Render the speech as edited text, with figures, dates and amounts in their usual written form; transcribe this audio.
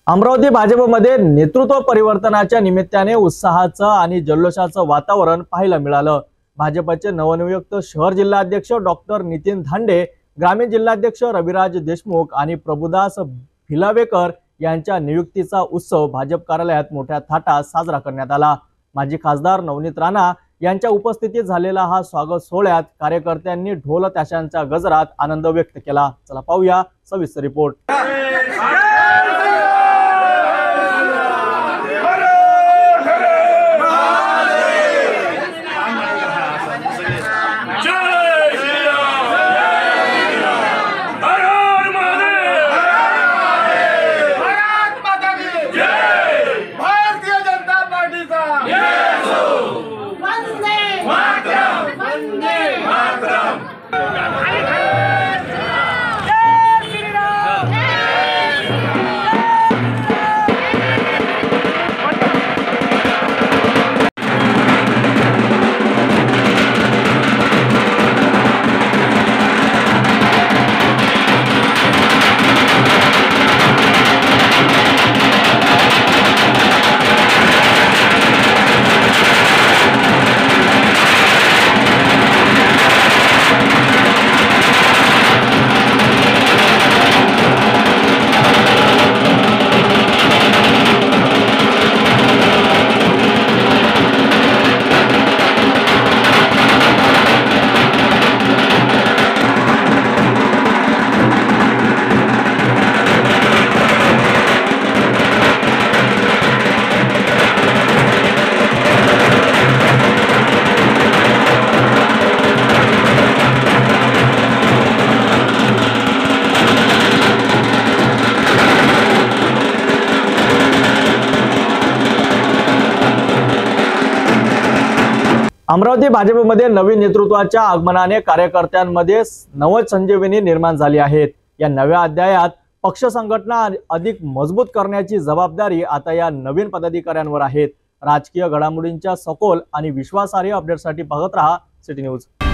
अमरावती भाजपमध्ये नेतृत्व परिवर्तनाच्या निमित्ताने उत्साहाचं आणि जल्लोषाचं वातावरण पाहायला मिळालं। भाजपचे नवनियुक्त शहर जिल्हाध्यक्ष डॉक्टर नितीन धांडे, ग्रामीण जिल्हाध्यक्ष रविराज देशमुख आणि प्रभुदास भिलावेकर यांच्या नियुक्तीचा उत्सव भाजप कार्यालयात मोठ्या थाटात साजरा करण्यात आला। माजी खासदार नवनीत राणा यांच्या उपस्थितीत झालेला हा स्वागत सोहळ्यात कार्यकर्त्यांनी ढोल ताशांच्या गजरात आनंद व्यक्त केला। चला पाहूया सविस्तर रिपोर्ट। अमरावती भाजपमध्ये नवीन नेतृत्वाच्या आगमनाने कार्यकर्त्यांमध्ये नवसंजीवनी निर्माण झाली आहे। या नव्या अध्यायात पक्ष संघटना अधिक मजबूत करण्याची जबाबदारी आता या नवीन पदाधिकाऱ्यांवर आहे। राजकीय घडामोडींच्या सखोल आणि विश्वासार्ह अपडेटसाठी बघत रहा सिटी न्यूज।